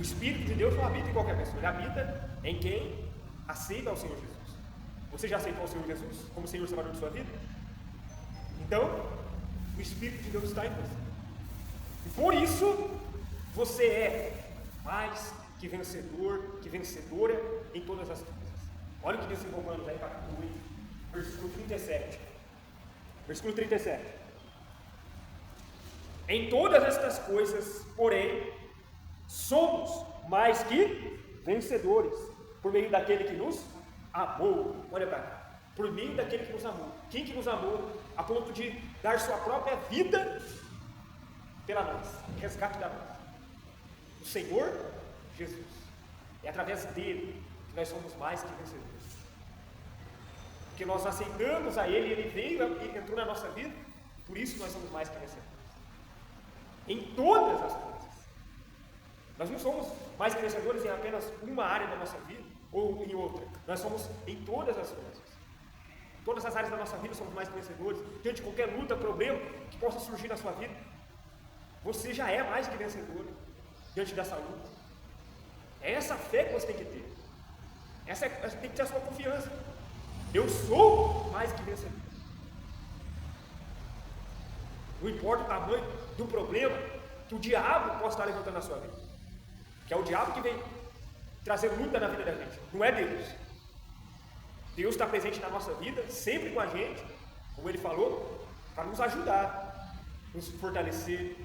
O Espírito de Deus não habita em qualquer pessoa, ele habita em quem aceita ao Senhor Jesus. Você já aceitou o Senhor Jesus como Senhor e Salvador de sua vida? Então, o Espírito de Deus está em você. E por isso, você é mais que vencedor, que vencedora em todas as coisas. Olha o que diz em Romanos, aí, capítulo 8, versículo 37. Versículo 37. Em todas estas coisas, porém, somos mais que vencedores, por meio daquele que nos amou. Olha para cá. Por meio daquele que nos amou. Quem que nos amou a ponto de dar sua própria vida pela nós, resgate da nós? O Senhor Jesus. É através dele que nós somos mais que vencedores. Porque nós aceitamos a ele, ele veio e entrou na nossa vida, por isso nós somos mais que vencedores. Em todas as coisas. Nós não somos mais que vencedores em apenas uma área da nossa vida ou em outra. Nós somos em todas as coisas. Em todas as áreas da nossa vida somos mais que vencedores. Diante de qualquer luta, problema que possa surgir na sua vida, você já é mais que vencedor diante dessa luta. É essa fé que você tem que ter. Essa tem que ter a sua confiança. Eu sou mais que vencedor. Não importa o tamanho do problema que o diabo possa estar levantando na sua vida. Que é o diabo que vem trazer luta na vida da gente. Não é Deus. Deus está presente na nossa vida, sempre com a gente, como Ele falou, para nos ajudar, nos fortalecer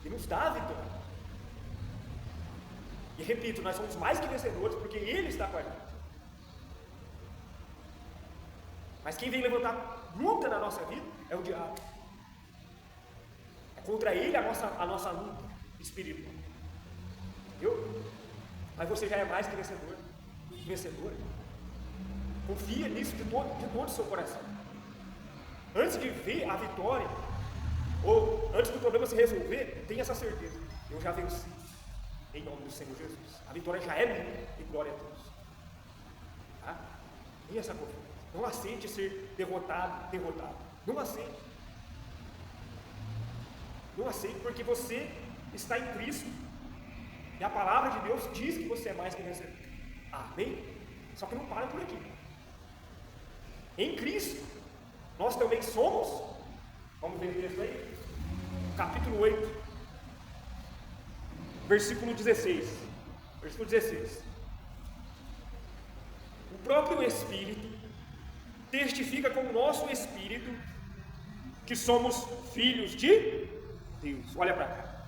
e nos dar a vitória. E repito, nós somos mais que vencedores porque Ele está com a gente. Mas quem vem levantar luta na nossa vida é o diabo. É contra ele a nossa luta espiritual. Entendeu? Mas você já é mais que vencedor. Vencedor. Confia nisso de todo o seu coração. Antes de ver a vitória, ou antes do problema se resolver, tenha essa certeza. Eu já venci. Em nome do Senhor Jesus. A vitória já é minha e glória a Deus. Tá? Tenha essa confiança. Não aceite ser derrotado. Não aceite. Não aceite porque você está em Cristo. E a palavra de Deus diz que você é mais que vencedor. Amém? Só que não para por aqui. Em Cristo, nós também somos, vamos ver o texto aí, capítulo 8, versículo 16. Versículo 16. O próprio Espírito testifica com o nosso Espírito que somos filhos de Deus. Olha para cá.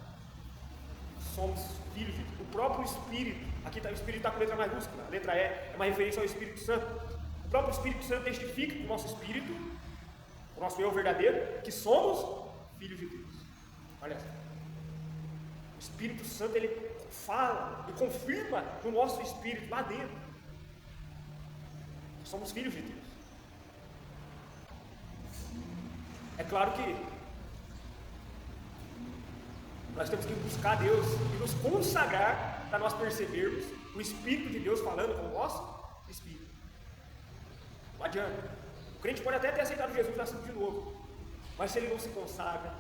Somos filhos de Deus. O próprio Espírito, aqui tá, o Espírito está com letra maiúscula, a letra E é uma referência ao Espírito Santo. O próprio Espírito Santo testifica com o nosso Espírito, o nosso eu verdadeiro, que somos filhos de Deus. Olha só. O Espírito Santo, ele fala e confirma no nosso Espírito, lá dentro. Somos filhos de Deus. É claro que nós temos que buscar Deus e nos consagrar para nós percebermos o Espírito de Deus falando com o nosso Espírito. Não adianta. O crente pode até ter aceitado Jesus nascido de novo, mas se ele não se consagra,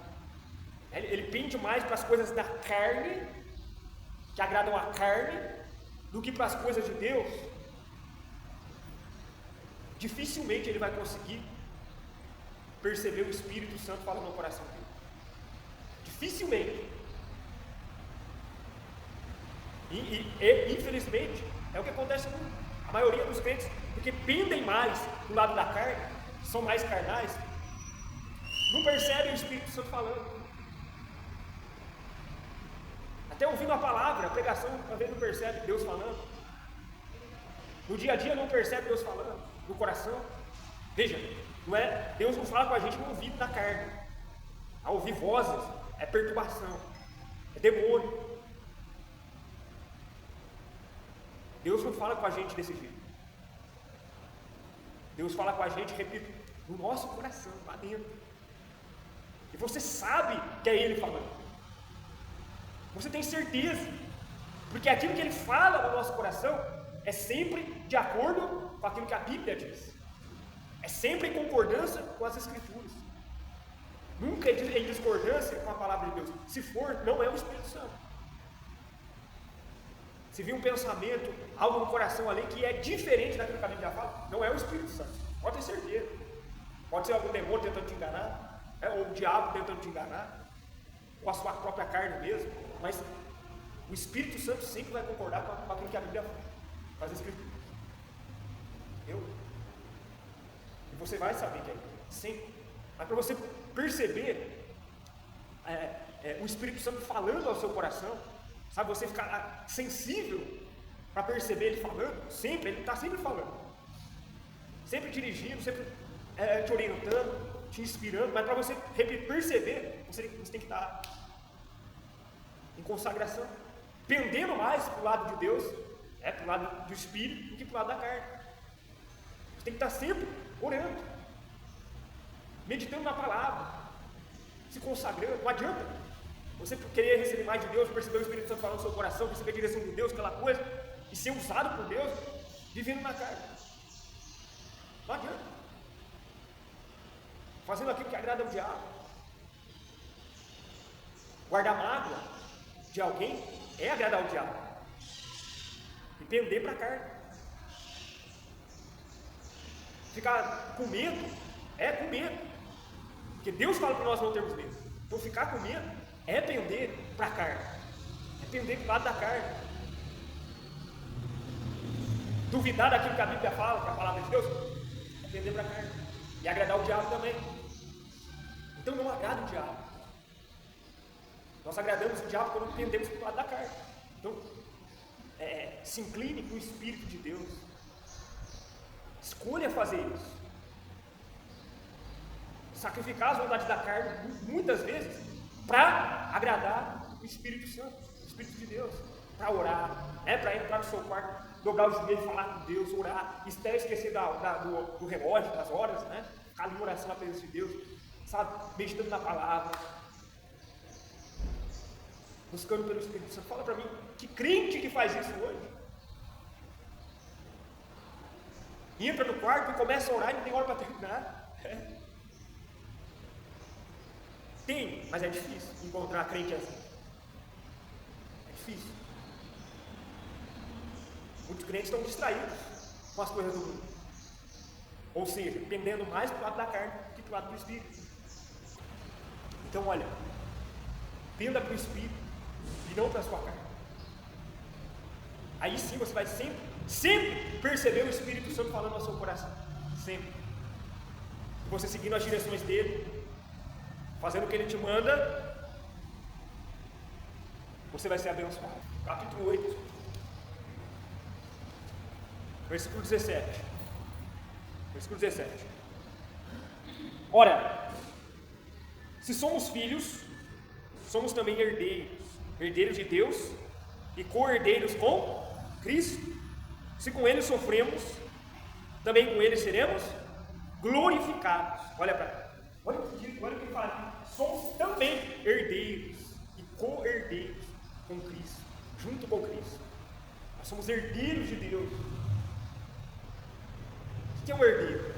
ele pende mais para as coisas da carne, que agradam a carne, do que para as coisas de Deus, dificilmente ele vai conseguir perceber o Espírito Santo falando no coração dele. Dificilmente. E infelizmente é o que acontece com a maioria dos crentes, porque pendem mais do lado da carne, são mais carnais, não percebem o Espírito Santo falando. Até ouvindo a palavra, a pregação, às vezes não percebe Deus falando. No dia a dia não percebe Deus falando, no coração. Veja, não é, Deus não fala com a gente no ouvido da carne. A ouvir vozes é perturbação, é demônio. Deus não fala com a gente desse jeito. Deus fala com a gente, repito, no nosso coração, lá dentro. E você sabe que é Ele falando. Você tem certeza. Porque aquilo que Ele fala no nosso coração é sempre de acordo com aquilo que a Bíblia diz. É sempre em concordância com as Escrituras. Nunca é em discordância com a palavra de Deus. Se for, não é o Espírito Santo. se vir um pensamento, algo no coração ali que é diferente daquilo que a Bíblia fala, não é o Espírito Santo, pode ter certeza. Pode ser algum demônio tentando te enganar, ou o diabo tentando te enganar, ou a sua própria carne mesmo, mas o Espírito Santo sempre vai concordar com aquilo que a Bíblia faz escrito. E você vai saber que é sempre. Mas para você perceber o Espírito Santo falando ao seu coração, sabe, você ficar sensível para perceber ele falando, sempre, ele está sempre falando, sempre dirigindo, sempre te orientando, te inspirando, mas para você perceber, você tem que estar em consagração, pendendo mais para o lado de Deus, para o lado do Espírito, do que para o lado da carne. Você tem que estar sempre orando, meditando na palavra, se consagrando. Não adianta você querer receber mais de Deus, perceber o Espírito Santo falando no seu coração, receber a direção de Deus, aquela coisa, e ser usado por Deus, vivendo na carne. Não adianta. Fazendo aquilo que agrada ao diabo. Guardar mágoa de alguém é agradar ao diabo. E pender para a carne. Ficar com medo é com medo. Porque Deus fala para nós não termos medo. Então ficar com medo é pender para a carne. É pender para o lado da carne. Duvidar daquilo que a Bíblia fala, que é a palavra de Deus, é pender para a carne. E agradar o diabo também. Então não agrada o diabo. Nós agradamos o diabo quando pendemos para o lado da carne. Então, se incline para o Espírito de Deus. Escolha fazer isso. Sacrificar as vontades da carne, muitas vezes, para agradar o Espírito Santo, o Espírito de Deus. Para orar, para entrar no seu quarto, dobrar os joelhos, falar com Deus, orar, até esquecer do relógio, das horas, ficar ali em oração na presença de Deus, sabe, meditando na palavra, buscando pelo Espírito Santo. Fala para mim, que crente que faz isso hoje? Entra no quarto e começa a orar e não tem hora para terminar. Tem, mas é difícil encontrar crente assim. É difícil. Muitos crentes estão distraídos com as coisas do mundo. Ou seja, pendendo mais para o lado da carne que para o lado do Espírito. Então, olha, penda para o Espírito e não para a sua carne. Aí sim você vai sempre perceber o Espírito Santo falando ao seu coração. Sempre. E você seguindo as direções dele, fazendo o que ele te manda, você vai ser abençoado. Capítulo 8, versículo 17. Versículo 17. Ora, se somos filhos, somos também herdeiros, herdeiros de Deus e co-herdeiros com Cristo. Se com ele sofremos, também com ele seremos glorificados. Olha o que ele fala aqui. Somos também herdeiros e co-herdeiros com Cristo, junto com Cristo. Nós somos herdeiros de Deus. O que é um herdeiro?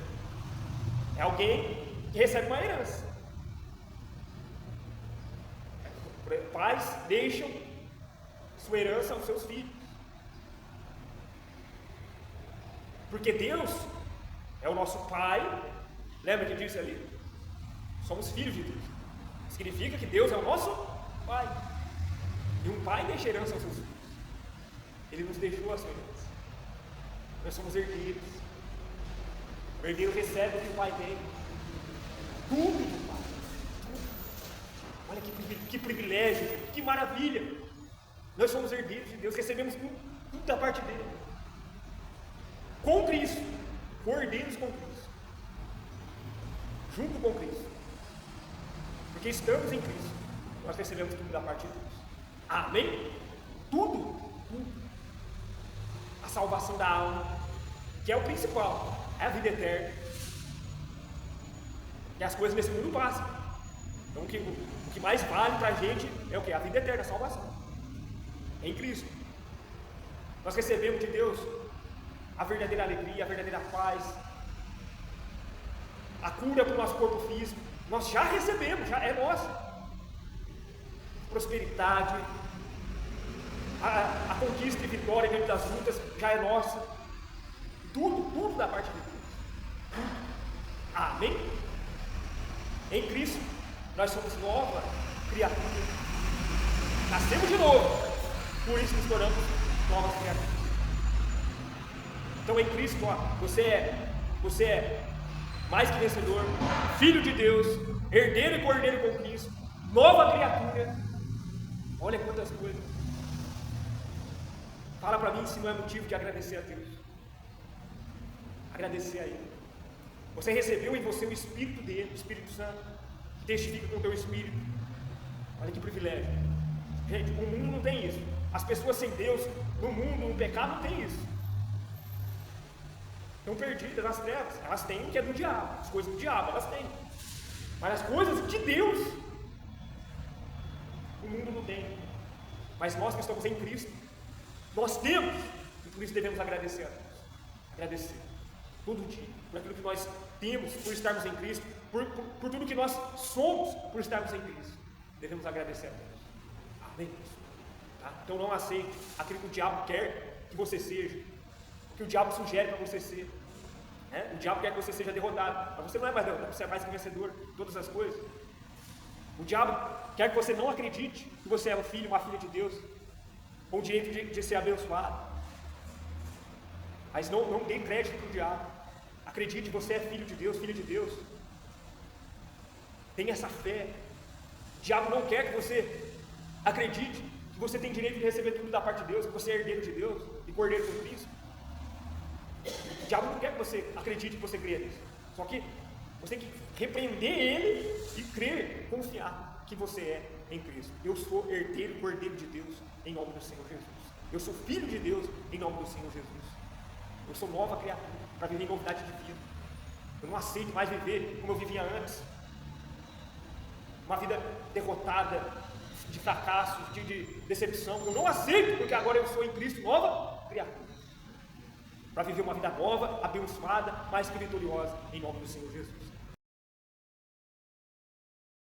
É alguém que recebe uma herança. Pais deixam sua herança aos seus filhos. Porque Deus é o nosso Pai. Lembra que disse ali? Somos filhos de Deus. Significa que Deus é o nosso Pai. E um pai deixa herança aos seus filhos. Ele nos deixou a sua herança. Nós somos herdeiros. O herdeiro recebe o que o pai tem. Tudo do pai. Tudo. Olha que privilégio, que maravilha. Nós somos herdeiros de Deus, recebemos tudo da parte dele. Com Cristo. Herdeiros com Cristo. Junto com Cristo. Porque estamos em Cristo. Nós recebemos tudo da parte de Deus. Amém? Tudo. A salvação da alma, que é o principal, é a vida eterna. E as coisas nesse mundo passam. Então o que mais vale para a gente é o que? A vida eterna, a salvação. Em Cristo. Nós recebemos de Deus a verdadeira alegria, a verdadeira paz, a cura para o nosso corpo físico. Nós já recebemos, já é nosso. Prosperidade, A conquista e vitória diante das lutas já é nossa. Tudo da parte de Deus. Tudo. Amém? Em Cristo, nós somos nova criatura. Nascemos de novo. Por isso nos tornamos novas criaturas. Então em Cristo, ó, você é mais que vencedor, filho de Deus, herdeiro e cordeiro com Cristo, nova criatura. Olha quantas coisas. Fala para mim se não é motivo de agradecer a Deus. Agradecer a Ele. Você recebeu em você o Espírito dele, o Espírito Santo, que testifica com o teu Espírito. Olha que privilégio. Gente, o mundo não tem isso. As pessoas sem Deus, no mundo, no pecado, não tem isso. Estão perdidas nas trevas. Elas têm o que é do diabo. As coisas do diabo, elas têm. Mas as coisas de Deus, o mundo não tem. Mas nós que estamos em Cristo, nós temos, e por isso devemos agradecer a Deus. Agradecer. Todo dia. Por aquilo que nós temos, por estarmos em Cristo. Por tudo que nós somos, por estarmos em Cristo. Devemos agradecer a Deus. Amém? Tá? Então não aceite aquilo que o diabo quer que você seja. Que o diabo sugere para você ser. O diabo quer que você seja derrotado, mas você não é mais derrotado, você é mais que vencedor de todas as coisas. O diabo quer que você não acredite que você é um filho, uma filha de Deus, com o direito de ser abençoado. Mas não dê crédito para o diabo. Acredite que você é filho de Deus, filha de Deus. Tenha essa fé. O diabo não quer que você acredite que você tem direito de receber tudo da parte de Deus, que você é herdeiro de Deus e cordeiro com Cristo. O diabo não quer que você acredite que você crê nisso. Só que você tem que repreender ele e crer, confiar que você é em Cristo. Eu sou herdeiro e cordeiro de Deus em nome do Senhor Jesus. Eu sou filho de Deus em nome do Senhor Jesus. Eu sou nova criatura para viver em novidade de vida. Eu não aceito mais viver como eu vivia antes. Uma vida derrotada, de fracassos, de decepção. Eu não aceito, porque agora eu sou em Cristo nova criatura. Para viver uma vida nova, abençoada, mais que vitoriosa, em nome do Senhor Jesus.